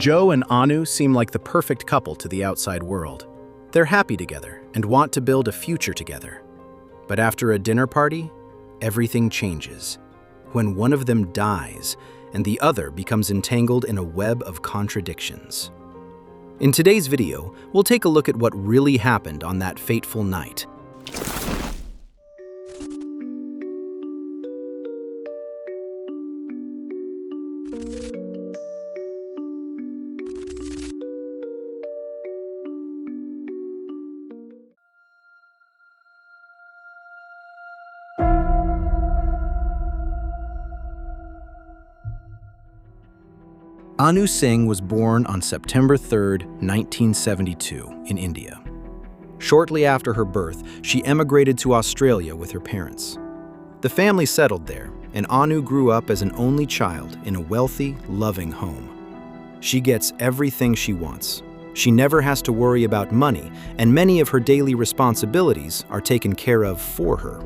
Joe and Anu seem like the perfect couple to the outside world. They're happy together and want to build a future together. But after a dinner party, everything changes. When one of them dies and the other becomes entangled in a web of contradictions. In today's video, we'll take a look at what really happened on that fateful night. Anu Singh was born on September 3, 1972, in India. Shortly after her birth, she emigrated to Australia with her parents. The family settled there, and Anu grew up as an only child in a wealthy, loving home. She gets everything she wants. She never has to worry about money, and many of her daily responsibilities are taken care of for her.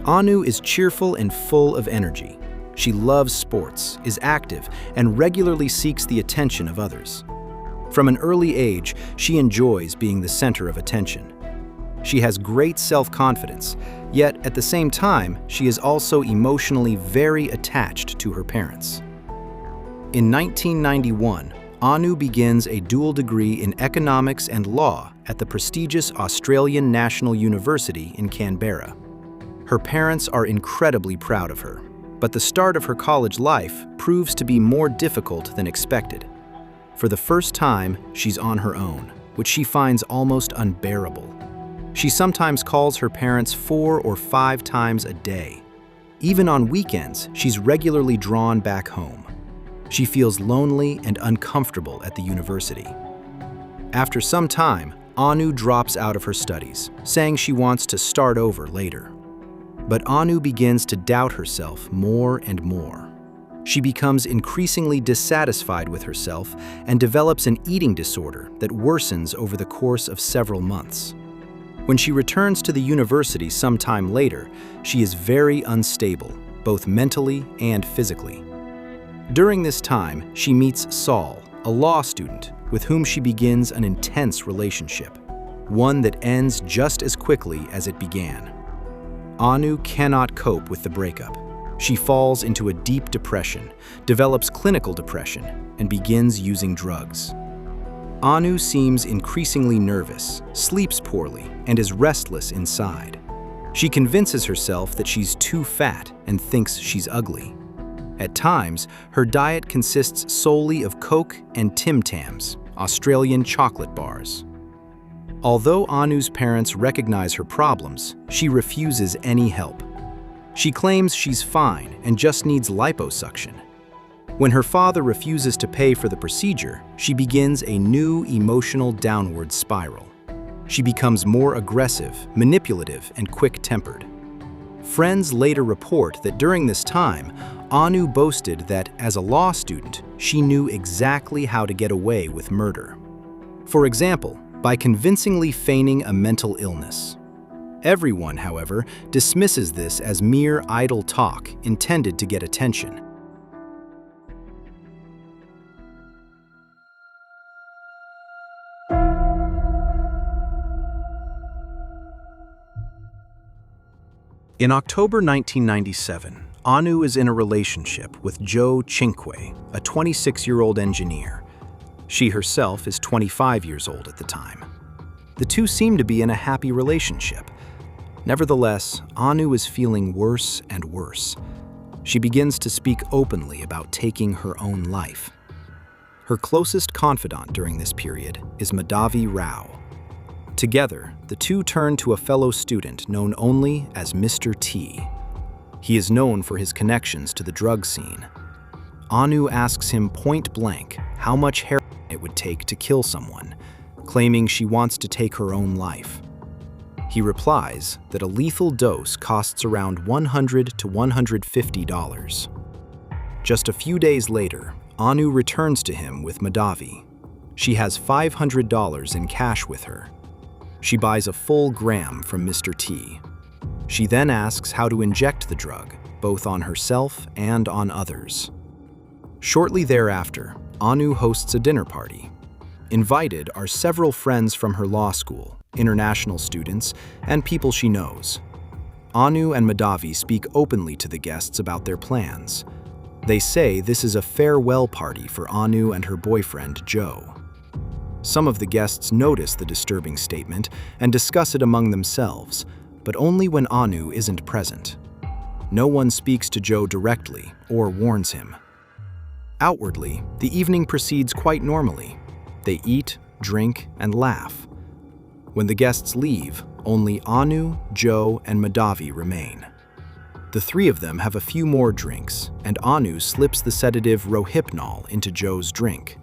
Anu is cheerful and full of energy. She loves sports, is active, and regularly seeks the attention of others. From an early age, she enjoys being the center of attention. She has great self-confidence, yet at the same time, she is also emotionally very attached to her parents. In 1991, Anu begins a dual degree in economics and law at the prestigious Australian National University in Canberra. Her parents are incredibly proud of her. But the start of her college life proves to be more difficult than expected. For the first time, she's on her own, which she finds almost unbearable. She sometimes calls her parents 4 or 5 times a day. Even on weekends, she's regularly drawn back home. She feels lonely and uncomfortable at the university. After some time, Anu drops out of her studies, saying she wants to start over later. But Anu begins to doubt herself more and more. She becomes increasingly dissatisfied with herself and develops an eating disorder that worsens over the course of several months. When she returns to the university sometime later, she is very unstable, both mentally and physically. During this time, she meets Saul, a law student, with whom she begins an intense relationship, one that ends just as quickly as it began. Anu cannot cope with the breakup. She falls into a deep depression, develops clinical depression, and begins using drugs. Anu seems increasingly nervous, sleeps poorly, and is restless inside. She convinces herself that she's too fat and thinks she's ugly. At times, her diet consists solely of Coke and Tim Tams, Australian chocolate bars. Although Anu's parents recognize her problems, she refuses any help. She claims she's fine and just needs liposuction. When her father refuses to pay for the procedure, she begins a new emotional downward spiral. She becomes more aggressive, manipulative, and quick-tempered. Friends later report that during this time, Anu boasted that as a law student, she knew exactly how to get away with murder. For example, by convincingly feigning a mental illness. Everyone, however, dismisses this as mere idle talk intended to get attention. In October 1997, Anu is in a relationship with Joe Chinque, a 26-year-old engineer. She herself is 25 years old at the time. The two seem to be in a happy relationship. Nevertheless, Anu is feeling worse and worse. She begins to speak openly about taking her own life. Her closest confidant during this period is Madhavi Rao. Together, the two turn to a fellow student known only as Mr. T. He is known for his connections to the drug scene. Anu asks him point blank how much heroin it would take to kill someone, claiming she wants to take her own life. He replies that a lethal dose costs around $100 to $150. Just a few days later, Anu returns to him with Madhavi. She has $500 in cash with her. She buys a full gram from Mr. T. She then asks how to inject the drug, both on herself and on others. Shortly thereafter, Anu hosts a dinner party. Invited are several friends from her law school, international students, and people she knows. Anu and Madhavi speak openly to the guests about their plans. They say this is a farewell party for Anu and her boyfriend, Joe. Some of the guests notice the disturbing statement and discuss it among themselves, but only when Anu isn't present. No one speaks to Joe directly or warns him. Outwardly, the evening proceeds quite normally. They eat, drink, and laugh. When the guests leave, only Anu, Joe, and Madhavi remain. The three of them have a few more drinks, and Anu slips the sedative Rohypnol into Joe's drink.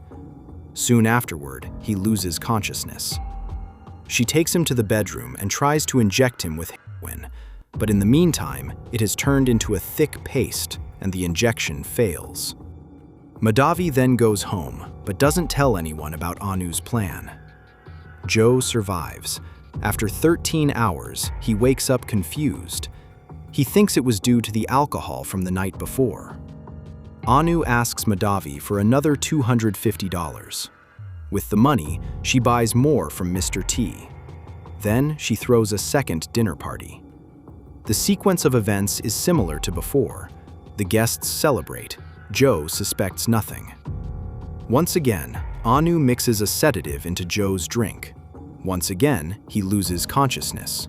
Soon afterward, he loses consciousness. She takes him to the bedroom and tries to inject him with heroin, but in the meantime, it has turned into a thick paste, and the injection fails. Madhavi then goes home, but doesn't tell anyone about Anu's plan. Joe survives. After 13 hours, he wakes up confused. He thinks it was due to the alcohol from the night before. Anu asks Madhavi for another $250. With the money, she buys more from Mr. T. Then she throws a second dinner party. The sequence of events is similar to before. The guests celebrate. Joe suspects nothing. Once again, Anu mixes a sedative into Joe's drink. Once again, he loses consciousness.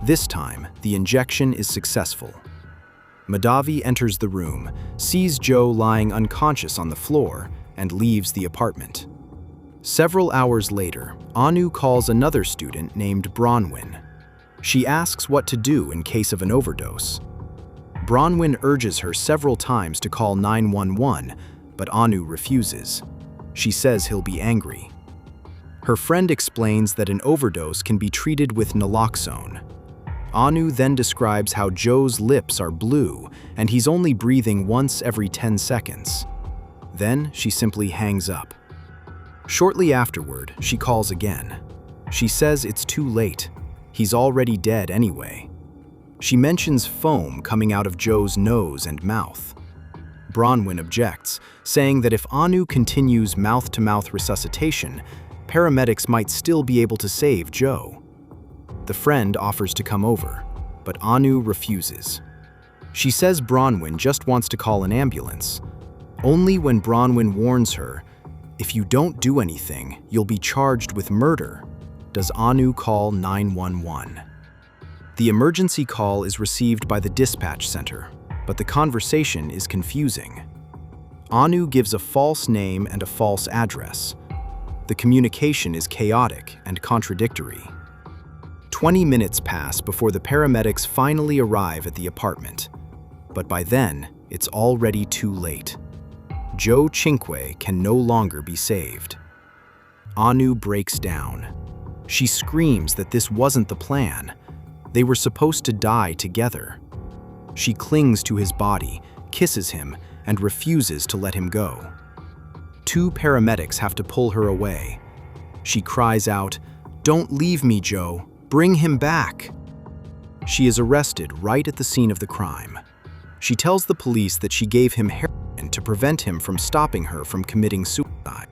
This time, the injection is successful. Madhavi enters the room, sees Joe lying unconscious on the floor, and leaves the apartment. Several hours later, Anu calls another student named Bronwyn. She asks what to do in case of an overdose. Bronwyn urges her several times to call 911, but Anu refuses. She says he'll be angry. Her friend explains that an overdose can be treated with naloxone. Anu then describes how Joe's lips are blue and he's only breathing once every 10 seconds. Then she simply hangs up. Shortly afterward, she calls again. She says it's too late. He's already dead anyway. She mentions foam coming out of Joe's nose and mouth. Bronwyn objects, saying that if Anu continues mouth-to-mouth resuscitation, paramedics might still be able to save Joe. The friend offers to come over, but Anu refuses. She says Bronwyn just wants to call an ambulance. Only when Bronwyn warns her, "If you don't do anything, you'll be charged with murder," does Anu call 911. The emergency call is received by the dispatch center, but the conversation is confusing. Anu gives a false name and a false address. The communication is chaotic and contradictory. 20 minutes pass before the paramedics finally arrive at the apartment. But by then, it's already too late. Joe Chinque can no longer be saved. Anu breaks down. She screams that this wasn't the plan. They were supposed to die together. She clings to his body, kisses him, and refuses to let him go. Two paramedics have to pull her away. She cries out, "Don't leave me, Joe. Bring him back." She is arrested right at the scene of the crime. She tells the police that she gave him heroin to prevent him from stopping her from committing suicide.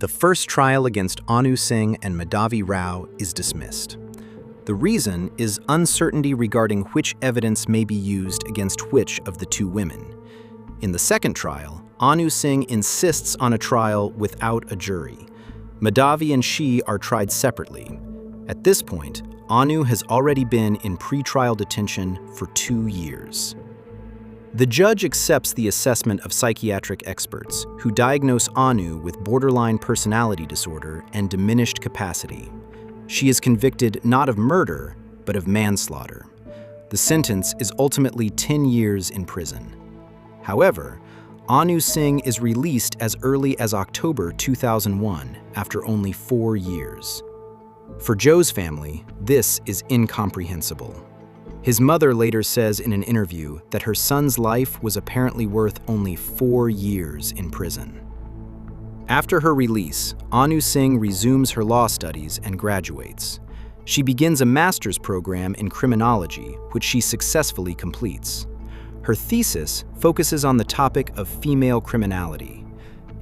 The first trial against Anu Singh and Madhavi Rao is dismissed. The reason is uncertainty regarding which evidence may be used against which of the two women. In the second trial, Anu Singh insists on a trial without a jury. Madhavi and she are tried separately. At this point, Anu has already been in pretrial detention for 2 years. The judge accepts the assessment of psychiatric experts who diagnose Anu with borderline personality disorder and diminished capacity. She is convicted not of murder, but of manslaughter. The sentence is ultimately 10 years in prison. However, Anu Singh is released as early as October 2001 after only 4 years. For Joe's family, this is incomprehensible. His mother later says in an interview that her son's life was apparently worth only 4 years in prison. After her release, Anu Singh resumes her law studies and graduates. She begins a master's program in criminology, which she successfully completes. Her thesis focuses on the topic of female criminality.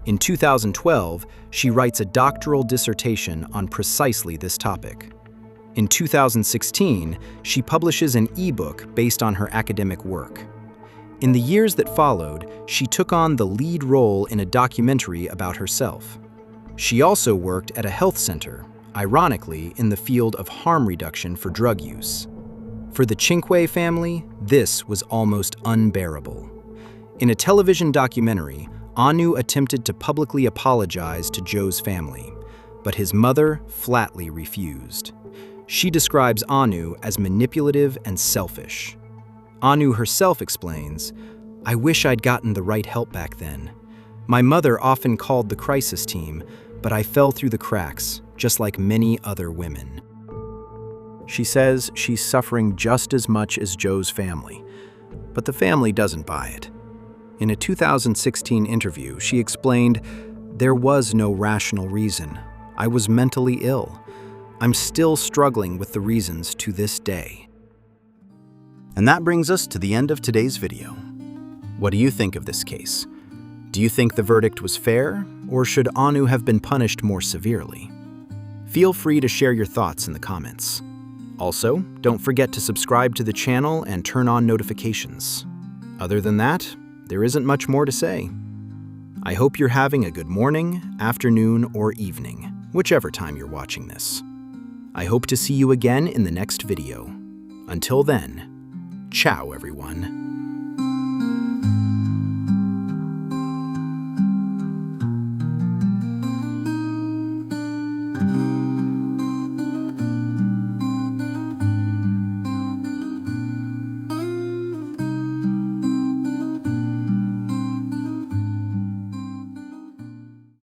In 2012, she writes a doctoral dissertation on precisely this topic. In 2016, she publishes an e-book based on her academic work. In the years that followed, she took on the lead role in a documentary about herself. She also worked at a health center, ironically in the field of harm reduction for drug use. For the Chinque family, this was almost unbearable. In a television documentary, Anu attempted to publicly apologize to Joe's family, but his mother flatly refused. She describes Anu as manipulative and selfish. Anu herself explains, "I wish I'd gotten the right help back then. My mother often called the crisis team, but I fell through the cracks, just like many other women." She says she's suffering just as much as Joe's family, but the family doesn't buy it. In a 2016 interview, she explained, "There was no rational reason. I was mentally ill. I'm still struggling with the reasons to this day." And that brings us to the end of today's video. What do you think of this case? Do you think the verdict was fair, or should Anu have been punished more severely? Feel free to share your thoughts in the comments. Also, don't forget to subscribe to the channel and turn on notifications. Other than that, there isn't much more to say. I hope you're having a good morning, afternoon, or evening, whichever time you're watching this. I hope to see you again in the next video. Until then, ciao everyone.